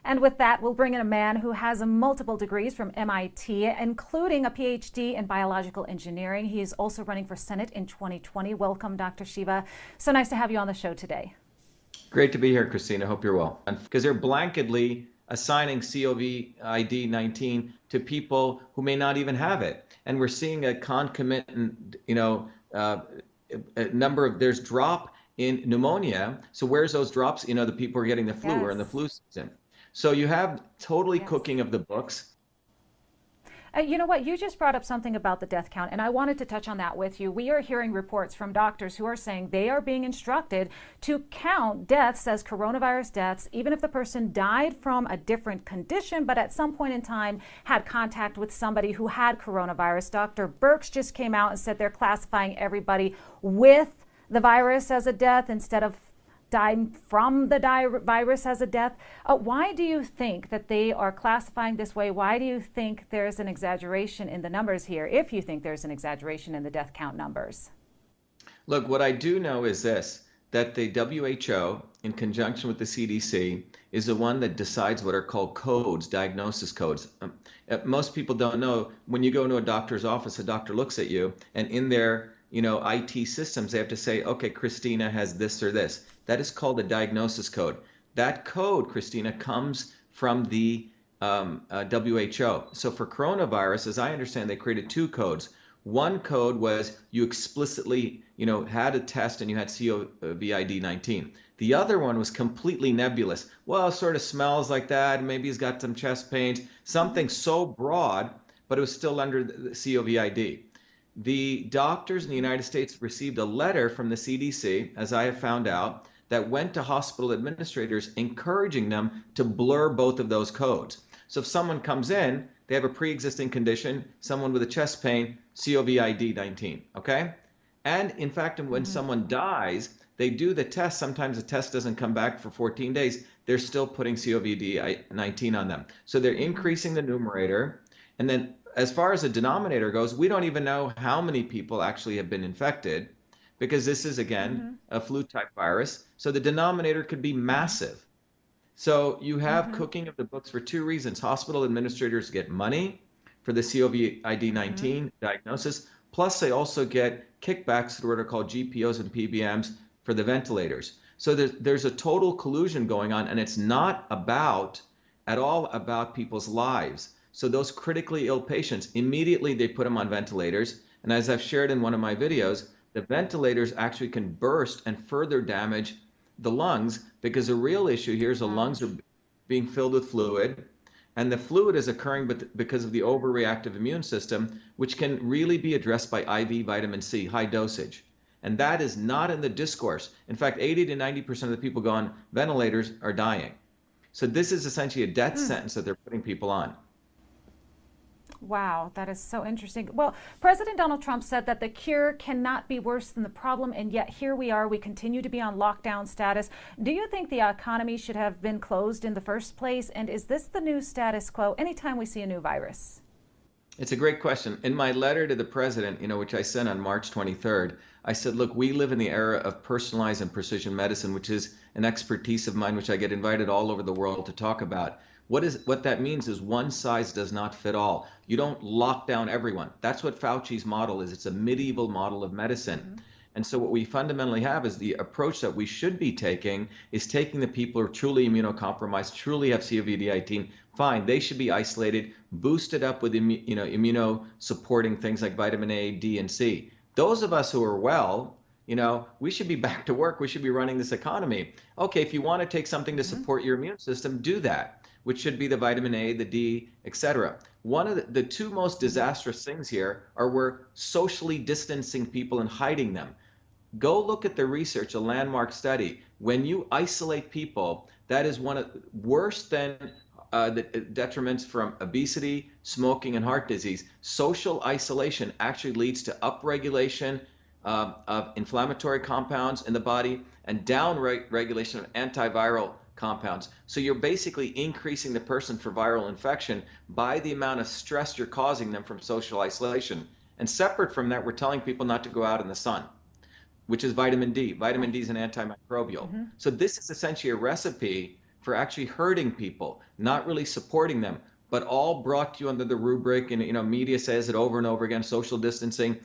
And with that, we'll bring in a man who has multiple degrees from MIT, including a PhD in biological engineering. He is also running for Senate in 2020. Welcome, Dr. Shiva. So nice to have you on the show today. Great to be here, Christina. Hope you're well. Because they're blanketly assigning COVID-19 to people who may not even have it. And we're seeing a concomitant, a number of, there's drop in pneumonia. So where's those drops? The people are getting the flu or in the flu season. So you have totally cooking of the books. You know what? You just brought up something about the death count, and I wanted to touch on that with you. We are hearing reports from doctors who are saying they are being instructed to count deaths as coronavirus deaths, even if the person died from a different condition, but at some point in time had contact with somebody who had coronavirus. Dr. Birx just came out and said they're classifying everybody with the virus as a death instead of dying from the virus as a death. Why do you think that they are classifying this way? Why do you think there's an exaggeration in the numbers here, if you think there's an exaggeration in the death count numbers? Look, what I do know is this, that the WHO, in conjunction with the CDC, is the one that decides what are called codes, diagnosis codes. Most people don't know, when you go into a doctor's office, a doctor looks at you, and in their IT systems, they have to say, okay, Christina has this or this. That is called a diagnosis code. That code, Christina, comes from the WHO. So for coronavirus, as I understand, they created two codes. One code was you explicitly, had a test and you had COVID-19. The other one was completely nebulous. Well, it sort of smells like that. Maybe he's got some chest pains, something so broad, but it was still under the COVID. The doctors in the United States received a letter from the CDC, as I have found out, that went to hospital administrators encouraging them to blur both of those codes. So if someone comes in, they have a pre-existing condition, someone with a chest pain, COVID-19, okay? And in fact, when someone dies, they do the test. Sometimes the test doesn't come back for 14 days. They're still putting COVID-19 on them. So they're increasing the numerator. And then as far as the denominator goes, we don't even know how many people actually have been infected, because this is, again, a flu-type virus. So the denominator could be massive. So you have cooking of the books for two reasons. Hospital administrators get money for the COVID-19 diagnosis, plus they also get kickbacks through what are called GPOs and PBMs for the ventilators. So there's a total collusion going on, and it's not at all about people's lives. So those critically ill patients, immediately they put them on ventilators. And as I've shared in one of my videos, the ventilators actually can burst and further damage the lungs, because the real issue here is the lungs are being filled with fluid, and the fluid is occurring because of the overreactive immune system, which can really be addressed by IV vitamin C, high dosage. And that is not in the discourse. In fact, 80 to 90% of the people go on ventilators are dying. So this is essentially a death sentence that they're putting people on. Wow, that is so interesting. Well, President Donald Trump said that the cure cannot be worse than the problem, and yet here we are. We continue to be on lockdown status. Do you think the economy should have been closed in the first place? And is this the new status quo anytime we see a new virus? It's a great question. In my letter to the president, which I sent on March 23rd, I said, look, we live in the era of personalized and precision medicine, which is an expertise of mine, which I get invited all over the world to talk about. What that means is one size does not fit all. You don't lock down everyone. That's what Fauci's model is. It's a medieval model of medicine. And so what we fundamentally have is the approach that we should be taking is taking the people who are truly immunocompromised, truly have COVID-19, fine, they should be isolated, boosted up with immunosupporting things like vitamin A, D, and C. Those of us who are well, we should be back to work. We should be running this economy. Okay, if you want to take something to support your immune system, do that, which should be the vitamin A, the D, etc. One of the two most disastrous things here are we're socially distancing people and hiding them. Go look at the research, a landmark study. When you isolate people, that is one of worse than the detriments from obesity, smoking, and heart disease. Social isolation actually leads to upregulation of inflammatory compounds in the body and downregulation of antiviral compounds. So you're basically increasing the person for viral infection by the amount of stress you're causing them from social isolation. And separate from that, we're telling people not to go out in the sun, which is vitamin D. Vitamin D is an antimicrobial. So this is essentially a recipe for actually hurting people, not really supporting them, but all brought to you under the rubric, and media says it over and over again, social distancing,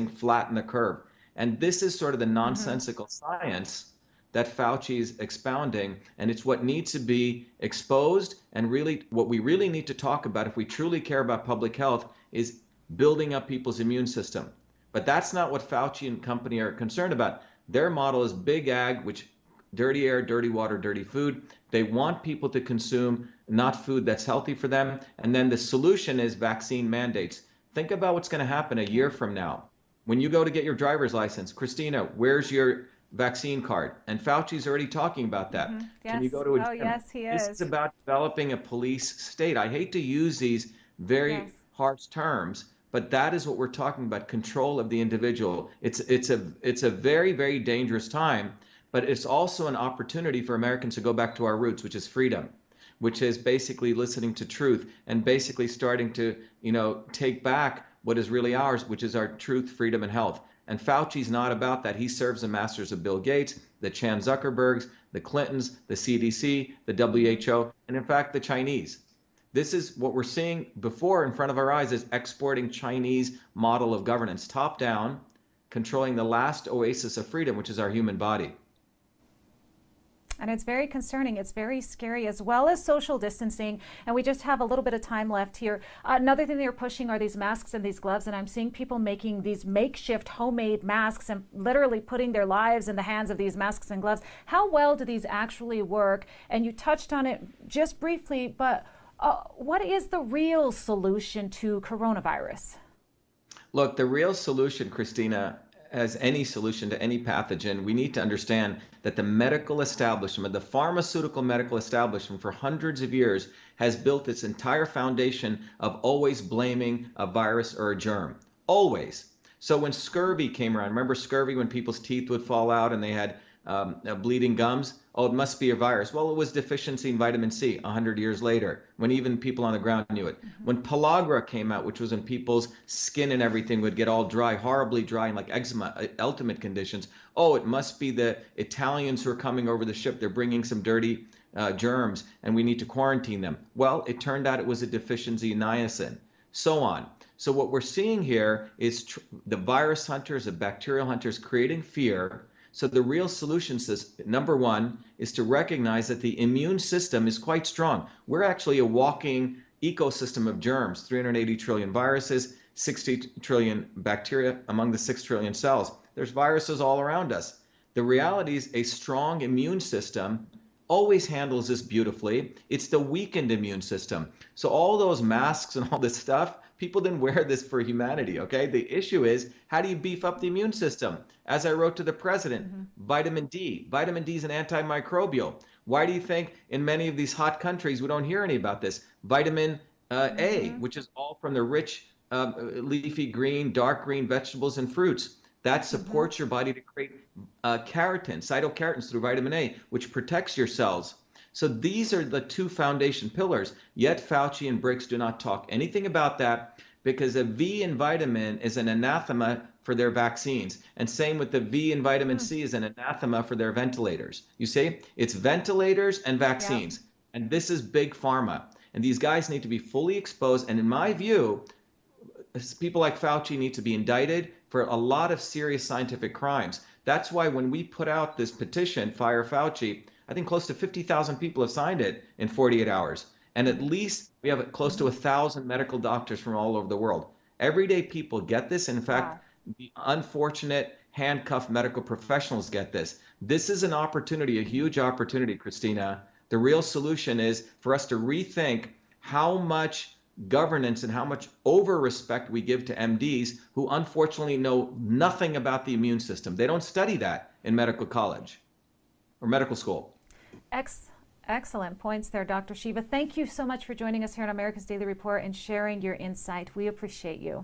flatten the curve. And this is sort of the Mm-hmm. nonsensical science that Fauci is expounding, and it's what needs to be exposed. And really, what we really need to talk about, if we truly care about public health, is building up people's immune system. But that's not what Fauci and company are concerned about. Their model is big ag, which dirty air, dirty water, dirty food. They want people to consume not food that's healthy for them. And then the solution is vaccine mandates. Think about what's going to happen a year from now. When you go to get your driver's license, Christina, where's your vaccine card? And Fauci's already talking about Mm-hmm. that. Can you Yes. go to a Oh, gym? yes, he This is is. about developing a police state. I hate to use these Yes. very harsh terms, but that is what we're talking about, control of the individual. It's a very, very dangerous time, but it's also an opportunity for Americans to go back to our roots, which is freedom, which is basically listening to truth and basically starting to, take back what is really ours, which is our truth, freedom, and health. And Fauci's not about that. He serves the masters of Bill Gates, the Chan Zuckerbergs, the Clintons, the CDC, the Mm-hmm. WHO, and in fact, the Chinese. This is what we're seeing before in front of our eyes, is exporting Chinese model of governance, top down, controlling the last oasis of freedom, which is our human body. And it's very concerning. It's very scary, as well as social distancing. And we just have a little bit of time left here. Another thing they're pushing are these masks and these gloves. And I'm seeing people making these makeshift homemade masks and literally putting their lives in the hands of these masks and gloves. How well do these actually work? And you touched on it just briefly, but what is the real solution to coronavirus? Look, the real solution, Christina, as any solution to any pathogen, we need to understand that the medical establishment, the pharmaceutical medical establishment, for hundreds of years has built its entire foundation of always blaming a virus or a germ. Always. So when scurvy came around, remember scurvy, when people's teeth would fall out and they had bleeding gums? Oh, it must be a virus. Well, it was deficiency in vitamin C 100 years later, when even people on the ground knew it. Mm-hmm. When pellagra came out, which was when people's skin and everything would get all dry, horribly dry, and like eczema, ultimate conditions. Oh, it must be the Italians who are coming over the ship. They're bringing some dirty germs, and we need to quarantine them. Well, it turned out it was a deficiency in niacin, so on. So what we're seeing here is the virus hunters, the bacterial hunters creating fear. So the real solution is, number one, is to recognize that the immune system is quite strong. We're actually a walking ecosystem of germs, 380 trillion viruses, 60 trillion bacteria among the 6 trillion cells. There's viruses all around us. The reality is a strong immune system always handles this beautifully. It's the weakened immune system. So all those masks and all this stuff, people didn't wear this for humanity, okay? The issue is, how do you beef up the immune system? As I wrote to the president, vitamin D. Vitamin D is an antimicrobial. Why do you think in many of these hot countries we don't hear any about this? Vitamin A, which is all from the rich leafy green, dark green vegetables and fruits. That supports your body to create keratin, cytokeratins through vitamin A, which protects your cells. So these are the two foundation pillars. Yet Fauci and Briggs do not talk anything about that, because a V in vitamin is an anathema for their vaccines. And same with the V in vitamin C is an anathema for their ventilators. You see, it's ventilators and vaccines. Yep. And this is big pharma. And these guys need to be fully exposed. And in my view, people like Fauci need to be indicted for a lot of serious scientific crimes. That's why when we put out this petition, Fire Fauci, I think close to 50,000 people have signed it in 48 hours. And at least we have close to 1,000 medical doctors from all over the world. Everyday people get this. In fact, the unfortunate handcuffed medical professionals get this. This is an opportunity, a huge opportunity, Christina. The real solution is for us to rethink how much governance and how much over respect we give to MDs who unfortunately know nothing about the immune system. They don't study that in medical college or medical school. Excellent points there, Dr. Shiva. Thank you so much for joining us here on America's Daily Report and sharing your insight. We appreciate you.